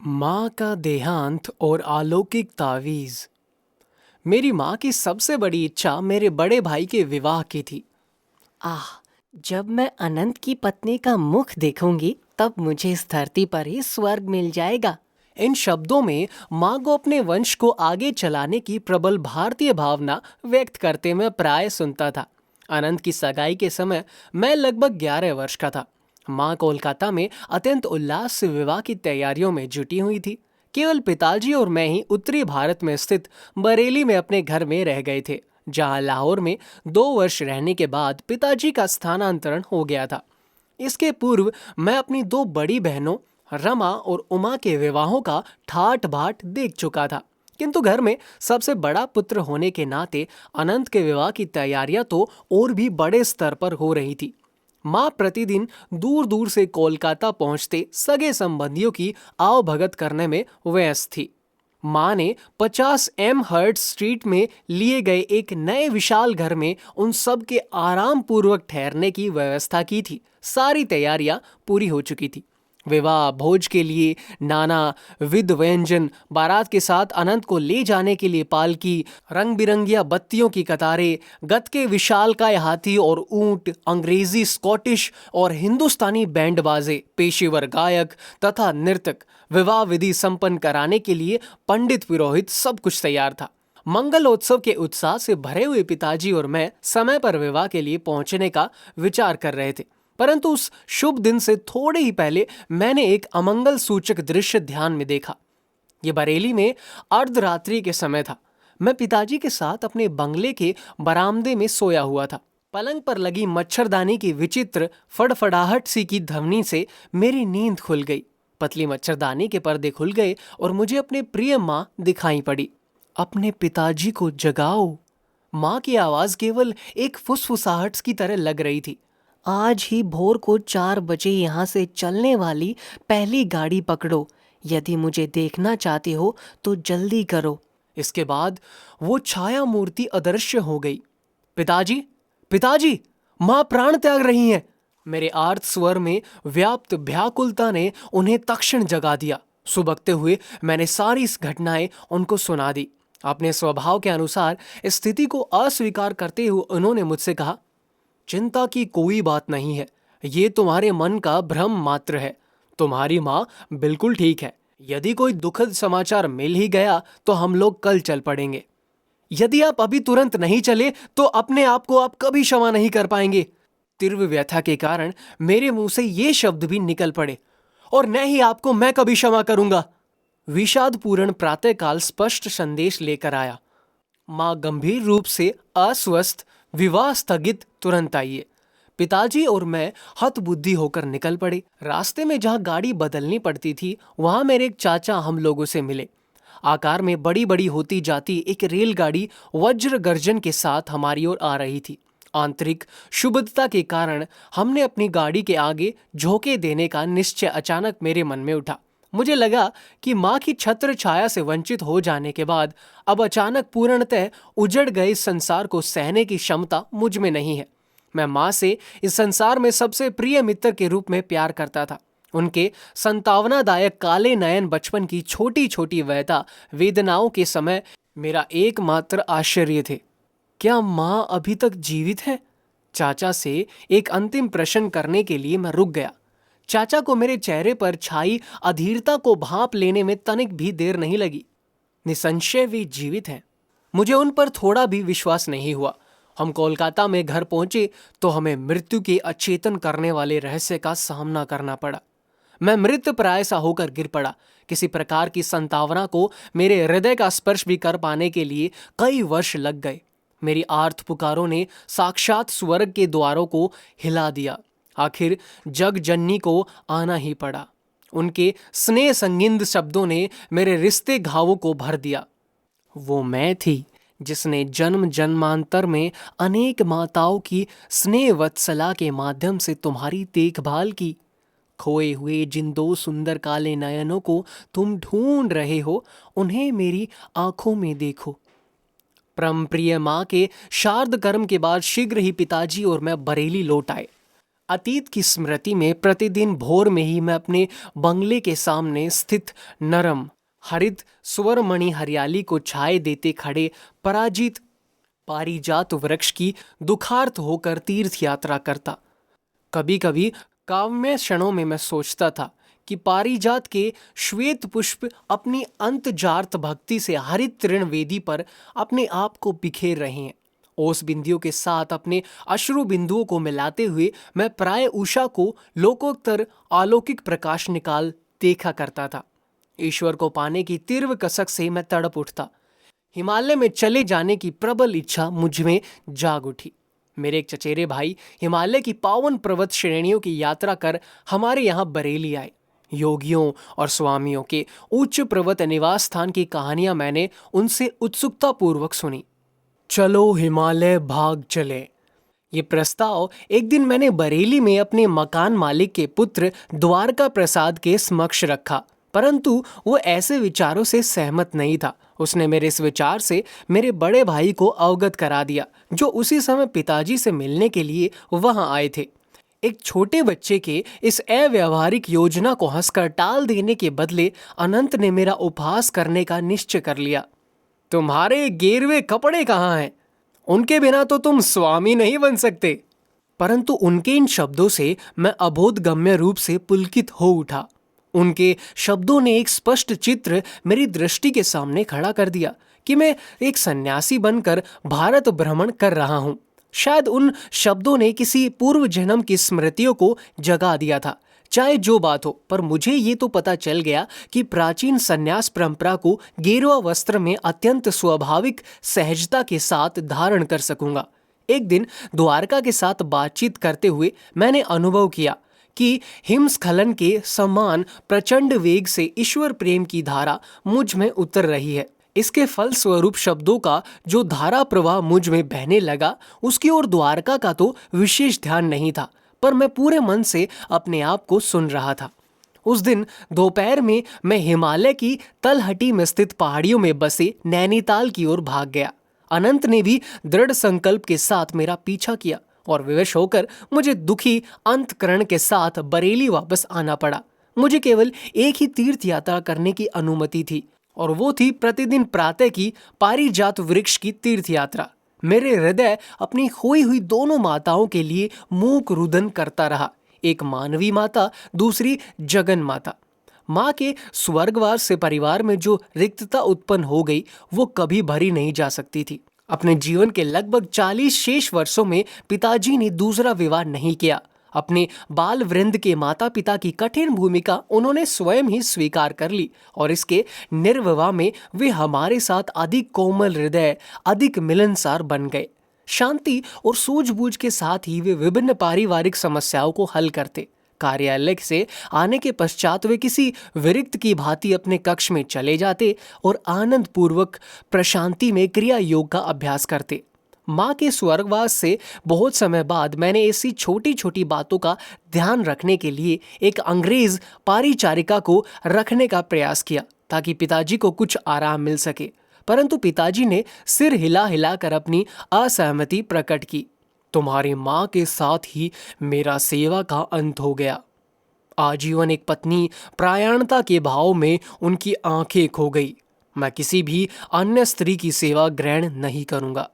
माँ का देहांत और अलौकिक तावीज़। मेरी माँ की सबसे बड़ी इच्छा मेरे बड़े भाई के विवाह की थी। आह! जब मैं अनंत की पत्नी का मुख देखूंगी, तब मुझे इस धरती पर ही स्वर्ग मिल जाएगा। इन शब्दों में माँ को अपने वंश को आगे चलाने की प्रबल भारतीय भावना व्यक्त करते मैं प्राय सुनता था। अनंत की सगाई के समय मैं लगभग 11 वर्ष का था। माँ कोलकाता में अत्यंत उल्लास से विवाह की तैयारियों में जुटी हुई थी। केवल पिताजी और मैं ही उत्तरी भारत में स्थित बरेली में अपने घर में रह गए थे, जहाँ लाहौर में 2 वर्ष रहने के बाद पिताजी का स्थानांतरण हो गया था। इसके पूर्व मैं अपनी दो बड़ी बहनों रमा और उमा के विवाहों का ठाट बाट देख चुका था, किंतु घर में सबसे बड़ा पुत्र होने के नाते अनंत के विवाह की तैयारियां तो और भी बड़े स्तर पर हो रही थी। माँ प्रतिदिन दूर दूर से कोलकाता पहुंचते सगे संबंधियों की आवभगत करने में व्यस्त थी। माँ ने 50 हर्ट स्ट्रीट में लिए गए एक नए विशाल घर में उन सब के आराम पूर्वक ठहरने की व्यवस्था की थी। सारी तैयारियां पूरी हो चुकी थी। विवाह भोज के लिए नाना विध व्यंजन, बारात के साथ अनंत को ले जाने के लिए पालकी, रंग बिरंगिया बत्तियों की कतारें, गत के विशालकाय हाथी और ऊंट, अंग्रेजी, स्कॉटिश और हिंदुस्तानी बैंड बाजे, पेशेवर गायक तथा नर्तक, विवाह विधि संपन्न कराने के लिए पंडित पुरोहित, सब कुछ तैयार था। मंगलोत्सव के उत्साह से भरे हुए पिताजी और मैं समय पर विवाह के लिए पहुंचने का विचार कर रहे थे, परंतु उस शुभ दिन से थोड़े ही पहले मैंने एक अमंगल सूचक दृश्य ध्यान में देखा। ये बरेली में अर्धरात्रि के समय था। मैं पिताजी के साथ अपने बंगले के बरामदे में सोया हुआ था। पलंग पर लगी मच्छरदानी की विचित्र फड़फड़ाहट सी की ध्वनि से मेरी नींद खुल गई। पतली मच्छरदानी के पर्दे खुल गए और मुझे अपने प्रिय माँ दिखाई पड़ी। अपने पिताजी को जगाओ। माँ की आवाज केवल एक फुसफुसाहट की तरह लग रही थी। आज ही भोर को 4 बजे यहाँ से चलने वाली पहली गाड़ी पकड़ो। यदि मुझे देखना चाहते हो तो जल्दी करो। इसके बाद वो छाया मूर्ति अदृश्य हो गई। पिताजी, पिताजी, मां प्राण त्याग रही हैं। मेरे आर्त स्वर में व्याप्त व्याकुलता ने उन्हें तक्षण जगा दिया। सुबकते हुए मैंने सारी इस घटनाएं उनको सुना दी। अपने स्वभाव के अनुसार स्थिति को अस्वीकार करते हुए उन्होंने मुझसे कहा, चिंता की कोई बात नहीं है, ये तुम्हारे मन का भ्रम मात्र है। तुम्हारी माँ बिल्कुल ठीक है। यदि कोई दुखद समाचार मिल ही गया तो हम लोग कल चल पड़ेंगे। यदि आप अभी तुरंत नहीं चले तो अपने आप को आप कभी क्षमा नहीं कर पाएंगे। तीव्र व्यथा के कारण मेरे मुंह से ये शब्द भी निकल पड़े, और न ही आपको मैं कभी क्षमा करूंगा। विषादपूर्ण प्रातःकाल स्पष्ट संदेश लेकर आया। मां गंभीर रूप से अस्वस्थ, विवाह स्थगित, तुरंत आइए। पिताजी और मैं हतबुद्धि होकर निकल पड़े। रास्ते में जहां गाड़ी बदलनी पड़ती थी, वहां मेरे एक चाचा हम लोगों से मिले। आकार में बड़ी बड़ी होती जाती एक रेलगाड़ी वज्र गर्जन के साथ हमारी ओर आ रही थी। आंतरिक शुभदता के कारण हमने अपनी गाड़ी के आगे झोंके देने का निश्चय अचानक मेरे मन में उठा। मुझे लगा कि माँ की छत्र छाया से वंचित हो जाने के बाद अब अचानक पूर्णतः उजड़ गए इस संसार को सहने की क्षमता मुझ में नहीं है। मैं माँ से इस संसार में सबसे प्रिय मित्र के रूप में प्यार करता था। उनके संतावनादायक काले नयन बचपन की छोटी छोटी व्यथा वेदनाओं के समय मेरा एकमात्र आश्चर्य थे। क्या माँ अभी तक जीवित है? चाचा से एक अंतिम प्रश्न करने के लिए मैं रुक गया। चाचा को मेरे चेहरे पर छाई अधीरता को भांप लेने में तनिक भी देर नहीं लगी। निसंशय वे जीवित हैं। मुझे उन पर थोड़ा भी विश्वास नहीं हुआ। हम कोलकाता में घर पहुंचे तो हमें मृत्यु के अचेतन करने वाले रहस्य का सामना करना पड़ा। मैं मृत प्राय सा होकर गिर पड़ा। किसी प्रकार की संतावना को मेरे हृदय का स्पर्श भी कर पाने के लिए कई वर्ष लग गए। मेरी आर्त पुकारों ने साक्षात स्वर्ग के द्वारों को हिला दिया। आखिर जग जननी को आना ही पड़ा। उनके स्नेह संगिंद शब्दों ने मेरे रिश्ते घावों को भर दिया। वो मैं थी जिसने जन्म जन्मांतर में अनेक माताओं की स्नेह वत्सला के माध्यम से तुम्हारी देखभाल की। खोए हुए जिन दो सुंदर काले नयनों को तुम ढूंढ रहे हो, उन्हें मेरी आंखों में देखो। परम प्रिय माँ के शार्द कर्म के बाद शीघ्र ही पिताजी और मैं बरेली लौट आए। अतीत की स्मृति में प्रतिदिन भोर में ही मैं अपने बंगले के सामने स्थित नरम हरित सुवरमणि हरियाली को छाए देते खड़े पराजित पारिजात वृक्ष की दुखार्त होकर तीर्थ यात्रा करता। कभी कभी काव्यमय क्षणों में मैं सोचता था कि पारिजात के श्वेत पुष्प अपनी अंतजार्थ भक्ति से हरित तृण वेदी पर अपने आप को बिखेर रहे हैं। ओस बिंदियों के साथ अपने अश्रु बिंदुओं को मिलाते हुए मैं प्राय उषा को लोकोत्तर अलौकिक प्रकाश निकाल देखा करता था। ईश्वर को पाने की तीव्र कसक से मैं तड़प उठता। हिमालय में चले जाने की प्रबल इच्छा मुझ में जाग उठी। मेरे एक चचेरे भाई हिमालय की पावन पर्वत श्रेणियों की यात्रा कर हमारे यहाँ बरेली आए। योगियों और स्वामियों के उच्च पर्वत निवास स्थान की कहानियां मैंने उनसे उत्सुकता पूर्वक सुनी। चलो हिमालय भाग चले, ये प्रस्ताव एक दिन मैंने बरेली में अपने मकान मालिक के पुत्र द्वारका प्रसाद के समक्ष रखा, परंतु वो ऐसे विचारों से सहमत नहीं था। उसने मेरे इस विचार से मेरे बड़े भाई को अवगत करा दिया, जो उसी समय पिताजी से मिलने के लिए वहां आए थे। एक छोटे बच्चे के इस अव्यावहारिक योजना को हंसकर टाल देने के बदले अनंत ने मेरा उपहास करने का निश्चय कर लिया। तुम्हारे गेरवे कपड़े कहाँ हैं? उनके बिना तो तुम स्वामी नहीं बन सकते। परंतु उनके इन शब्दों से मैं अबोधगम्य रूप से पुलकित हो उठा। उनके शब्दों ने एक स्पष्ट चित्र मेरी दृष्टि के सामने खड़ा कर दिया कि मैं एक सन्यासी बनकर भारत भ्रमण कर रहा हूं। शायद उन शब्दों ने किसी पूर्व जन्म की स्मृतियों को जगा दिया था। चाहे जो बात हो, पर मुझे ये तो पता चल गया कि प्राचीन सन्यास परंपरा को गेरुआ वस्त्र में अत्यंत स्वाभाविक सहजता के साथ धारण कर सकूंगा। एक दिन द्वारका के साथ बातचीत करते हुए मैंने अनुभव किया कि हिमस्खलन के समान प्रचंड वेग से ईश्वर प्रेम की धारा मुझ में उतर रही है। इसके फलस्वरूप शब्दों का जो धारा प्रवाह मुझ में बहने लगा, उसकी ओर द्वारका का तो विशेष ध्यान नहीं था, पर मैं पूरे मन से अपने आप को सुन रहा था। उस दिन दोपहर में मैं हिमालय की तलहटी में स्थित पहाड़ियों में बसे नैनीताल की ओर भाग गया। अनंत ने भी दृढ़ संकल्प के साथ मेरा पीछा किया और विवश होकर मुझे दुखी अंतकरण के साथ बरेली वापस आना पड़ा। मुझे केवल एक ही तीर्थ यात्रा करने की अनुमति थी, और वो थी प्रतिदिन प्रातः की पारिजात वृक्ष की तीर्थ यात्रा। मेरे हृदय अपनी खोई हुई दोनों माताओं के लिए मूक रुदन करता रहा, एक मानवी माता, दूसरी जगन माता। माँ के स्वर्गवास से परिवार में जो रिक्तता उत्पन्न हो गई, वो कभी भरी नहीं जा सकती थी। अपने जीवन के लगभग 40 शेष वर्षों में पिताजी ने दूसरा विवाह नहीं किया। अपने बाल वृंद के माता पिता की कठिन भूमिका उन्होंने स्वयं ही स्वीकार कर ली, और इसके निर्विवाह में वे हमारे साथ अधिक कोमल हृदय, अधिक मिलनसार बन गए। शांति और सूझबूझ के साथ ही वे विभिन्न पारिवारिक समस्याओं को हल करते। कार्यालय से आने के पश्चात वे किसी विरक्त की भांति अपने कक्ष में चले जाते और आनंद पूर्वक प्रशांति में क्रिया योग का अभ्यास करते। माँ के स्वर्गवास से बहुत समय बाद मैंने ऐसी छोटी छोटी बातों का ध्यान रखने के लिए एक अंग्रेज पारिचारिका को रखने का प्रयास किया, ताकि पिताजी को कुछ आराम मिल सके। परंतु पिताजी ने सिर हिला हिलाकर अपनी असहमति प्रकट की। तुम्हारी माँ के साथ ही मेरा सेवा का अंत हो गया। आजीवन एक पत्नी प्रायणता के भाव में उनकी आंखें खो गई। मैं किसी भी अन्य स्त्री की सेवा ग्रहण नहीं करूंगा।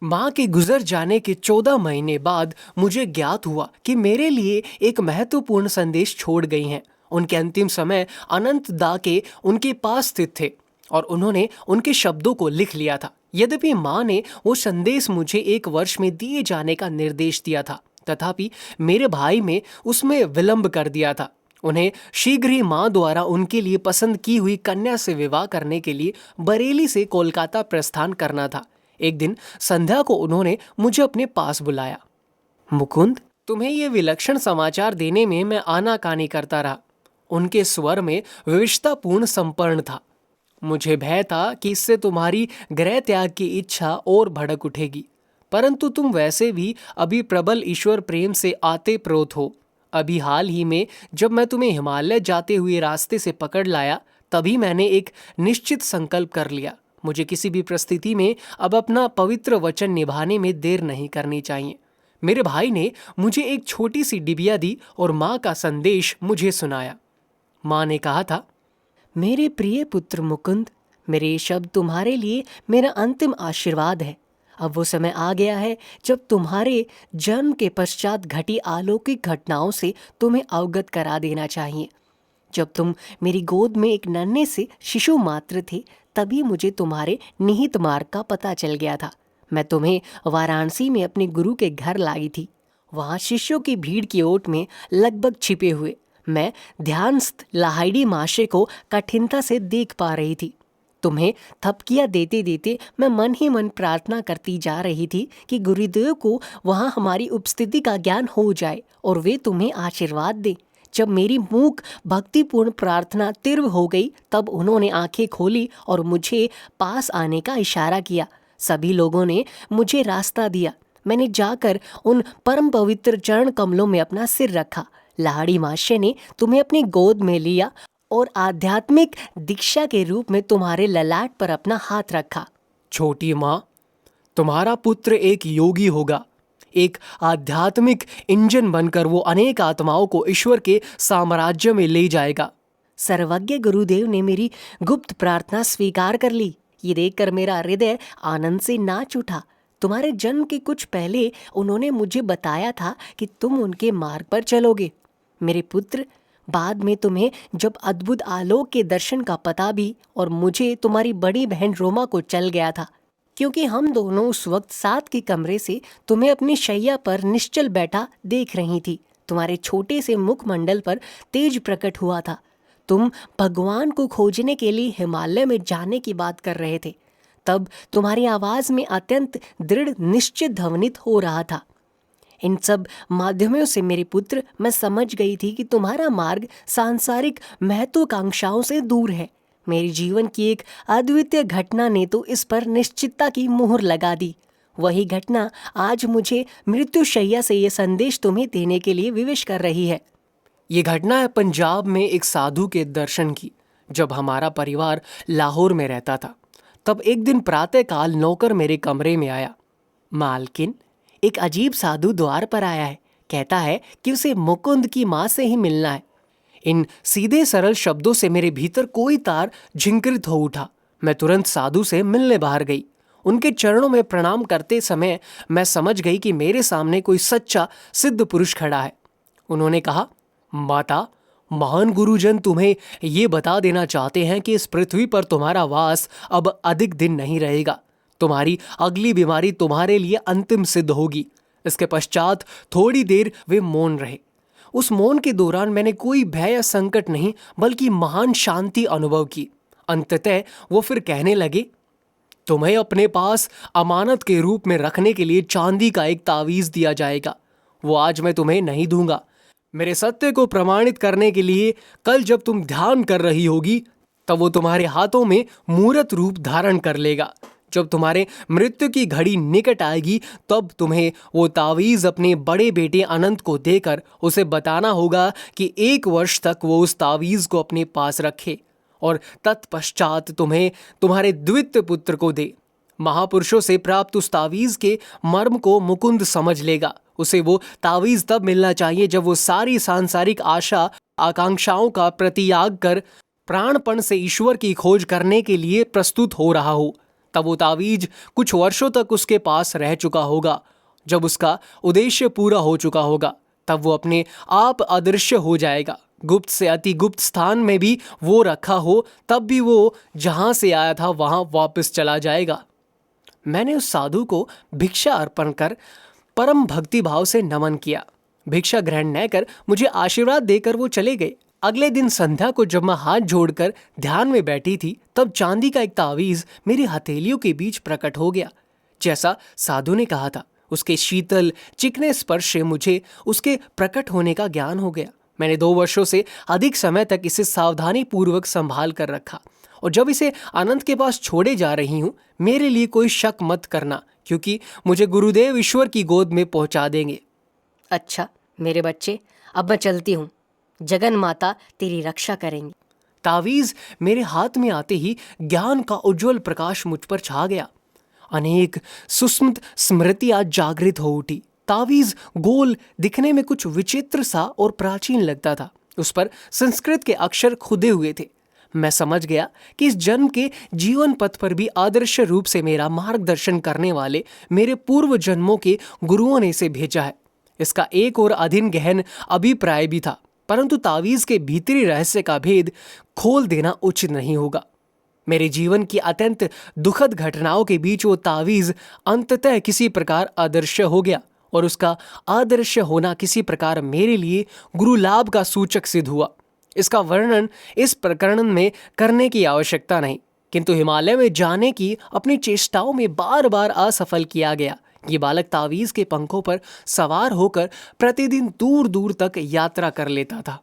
माँ के गुजर जाने के 14 महीने बाद मुझे ज्ञात हुआ कि मेरे लिए एक महत्वपूर्ण संदेश छोड़ गई हैं। उनके अंतिम समय अनंत दा के उनके पास स्थित थे और उन्होंने उनके शब्दों को लिख लिया था। यद्यपि माँ ने वो संदेश मुझे 1 वर्ष में दिए जाने का निर्देश दिया था, तथापि मेरे भाई में उसमें विलंब कर दिया था। उन्हें शीघ्र ही माँ द्वारा उनके लिए पसंद की हुई कन्या से विवाह करने के लिए बरेली से कोलकाता प्रस्थान करना था। एक दिन संध्या को उन्होंने मुझे अपने पास बुलाया। मुकुंद, तुम्हें ये विलक्षण समाचार देने में मैं आनाकानी करता रहा। उनके स्वर में विविधतापूर्ण संपर्ण था। मुझे भय था कि इससे तुम्हारी गृह त्याग की इच्छा और भड़क उठेगी, परंतु तुम वैसे भी अभी प्रबल ईश्वर प्रेम से आते प्रोत हो। अभी हाल ही में जब मैं तुम्हें हिमालय जाते हुए रास्ते से पकड़ लाया, तभी मैंने एक निश्चित संकल्प कर लिया। मुझे किसी भी परिस्थिति में अब अपना पवित्र वचन निभाने में देर नहीं करनी चाहिए। मेरे भाई ने मुझे एक छोटी सी डिबिया दी और माँ का संदेश मुझे सुनाया। माँ ने कहा था, मेरे प्रिय पुत्र मुकुंद, मेरे ये शब्द तुम्हारे लिए मेरा अंतिम आशीर्वाद है। अब वो समय आ गया है जब तुम्हारे जन्म के पश्चात घटी अलौकिक घटनाओं से तुम्हें अवगत करा देना चाहिए। जब तुम मेरी गोद में एक नन्हे से शिशु मात्र थे, तभी मुझे तुम्हारे निहित मार्ग का पता चल गया था। मैं तुम्हें वाराणसी में अपने गुरु के घर लाई थी। वहाँ शिष्यों की भीड़ की ओट में लगभग छिपे हुए मैं ध्यानस्थ लाहिड़ी माशे को कठिनता से देख पा रही थी। तुम्हें थपकियां देते देते मैं मन ही मन प्रार्थना करती जा रही थी कि गुरुदेव को वहाँ हमारी उपस्थिति का ज्ञान हो जाए और वे तुम्हें आशीर्वाद दें। जब मेरी मूक भक्तिपूर्ण प्रार्थना तीव्र हो गई, तब उन्होंने आंखें खोली और मुझे पास आने का इशारा किया। सभी लोगों ने मुझे रास्ता दिया। मैंने जाकर उन परम पवित्र चरण कमलों में अपना सिर रखा। लाहिड़ी माशे ने तुम्हें अपनी गोद में लिया और आध्यात्मिक दीक्षा के रूप में तुम्हारे ललाट पर अपना हाथ रखा। छोटी माँ, तुम्हारा पुत्र एक योगी होगा। एक आध्यात्मिक इंजन बनकर वो अनेक आत्माओं को ईश्वर के साम्राज्य में ले जाएगा। सर्वज्ञ गुरुदेव ने मेरी गुप्त प्रार्थना स्वीकार कर ली। ये देखकर मेरा हृदय आनंद से नाच उठा। तुम्हारे जन्म के कुछ पहले उन्होंने मुझे बताया था कि तुम उनके मार्ग पर चलोगे। मेरे पुत्र, बाद में तुम्हें जब अद्भुत आलोक के दर्शन का पता भी और मुझे तुम्हारी बड़ी बहन रोमा को चल गया था, क्योंकि हम दोनों उस वक्त साथ के कमरे से तुम्हें अपनी शैया पर निश्चल बैठा देख रही थी। तुम्हारे छोटे से मुखमंडल पर तेज प्रकट हुआ था। तुम भगवान को खोजने के लिए हिमालय में जाने की बात कर रहे थे। तब तुम्हारी आवाज में अत्यंत दृढ़ निश्चित ध्वनित हो रहा था। इन सब माध्यमों से मेरे पुत्र, मैं समझ गई थी कि तुम्हारा मार्ग सांसारिक महत्वाकांक्षाओं से दूर है। मेरे जीवन की एक अद्वितीय घटना ने तो इस पर निश्चितता की मुहर लगा दी। वही घटना आज मुझे मृत्युशैया से ये संदेश तुम्हें देने के लिए विवश कर रही है। ये घटना है पंजाब में एक साधु के दर्शन की। जब हमारा परिवार लाहौर में रहता था, तब एक दिन प्रातःकाल नौकर मेरे कमरे में आया। मालकिन, एक अजीब साधु द्वार पर आया है। कहता है कि उसे मुकुंद की माँ से ही मिलना है। इन सीधे सरल शब्दों से मेरे भीतर कोई तार झिंकृत हो उठा। मैं तुरंत साधु से मिलने बाहर गई। उनके चरणों में प्रणाम करते समय मैं समझ गई कि मेरे सामने कोई सच्चा सिद्ध पुरुष खड़ा है। उन्होंने कहा, माता, महान गुरुजन तुम्हें ये बता देना चाहते हैं कि इस पृथ्वी पर तुम्हारा वास अब अधिक दिन नहीं रहेगा। तुम्हारी अगली बीमारी तुम्हारे लिए अंतिम सिद्ध होगी। इसके पश्चात थोड़ी देर वे मौन रहे। उस मौन के दौरान मैंने कोई भय या संकट नहीं, बल्कि महान शांति अनुभव की। अंततः वो फिर कहने लगे, तुम्हें अपने पास अमानत के रूप में रखने के लिए चांदी का एक तावीज दिया जाएगा। वो आज मैं तुम्हें नहीं दूंगा। मेरे सत्य को प्रमाणित करने के लिए कल जब तुम ध्यान कर रही होगी, तब वो तुम्हारे हाथों में मूर्त रूप धारण कर लेगा। जब तुम्हारे मृत्यु की घड़ी निकट आएगी, तब तुम्हें वो तावीज अपने बड़े बेटे अनंत को देकर उसे बताना होगा कि 1 वर्ष तक वो उस तावीज को अपने पास रखे और तत्पश्चात तुम्हें तुम्हारे द्वितीय पुत्र को दे। महापुरुषों से प्राप्त उस तावीज के मर्म को मुकुंद समझ लेगा। उसे वो तावीज तब मिलना चाहिए जब वो सारी सांसारिक आशा आकांक्षाओं का प्रतियाग कर प्राणपण से ईश्वर की खोज करने के लिए प्रस्तुत हो रहा हो। तब वो तावीज कुछ वर्षों तक उसके पास रह चुका होगा। जब उसका उद्देश्य पूरा हो चुका होगा, तब वो अपने आप अदृश्य हो जाएगा। गुप्त से अति गुप्त स्थान में भी वो रखा हो, तब भी वो जहां से आया था वहां वापस चला जाएगा। मैंने उस साधु को भिक्षा अर्पण कर परम भक्ति भाव से नमन किया। भिक्षा ग्रहण न कर मुझे आशीर्वाद देकर वो चले गए। अगले दिन संध्या को जब मैं हाथ जोड़कर ध्यान में बैठी थी, तब चांदी का एक तावीज मेरी हथेलियों के बीच प्रकट हो गया। जैसा साधु ने कहा था, उसके शीतल चिकने स्पर्श से मुझे उसके प्रकट होने का ज्ञान हो गया। मैंने 2 वर्षों से अधिक समय तक इसे सावधानी पूर्वक संभाल कर रखा, और जब इसे अनंत के पास छोड़े जा रही हूँ, मेरे लिए कोई शक मत करना, क्योंकि मुझे गुरुदेव ईश्वर की गोद में पहुंचा देंगे। अच्छा मेरे बच्चे, अब मैं चलती हूँ। जगन माता तेरी रक्षा करेंगी। तावीज मेरे हाथ में आते ही ज्ञान का उज्जवल प्रकाश मुझ पर छा गया। अनेक सुस्मित स्मृति आज जागृत हो उठी। तावीज गोल दिखने में कुछ विचित्र सा और प्राचीन लगता था। उस पर संस्कृत के अक्षर खुदे हुए थे। मैं समझ गया कि इस जन्म के जीवन पथ पर भी आदर्श रूप से मेरा मार्गदर्शन करने वाले मेरे पूर्व जन्मों के गुरुओं ने इसे भेजा है। इसका एक और अधीन गहन अभिप्राय भी था, परंतु तावीज के भीतरी रहस्य का भेद खोल देना उचित नहीं होगा। मेरे जीवन की अत्यंत दुखद घटनाओं के बीच वो तावीज अंततः किसी प्रकार आदर्श हो गया और उसका आदर्श होना किसी प्रकार मेरे लिए गुरु लाभ का सूचक सिद्ध हुआ। इसका वर्णन इस प्रकरण में करने की आवश्यकता नहीं, किंतु हिमालय में जाने की अपनी चेष्टाओं में बार बार असफल किया गया। ये बालक तावीज के पंखों पर सवार होकर प्रतिदिन दूर दूर तक यात्रा कर लेता था।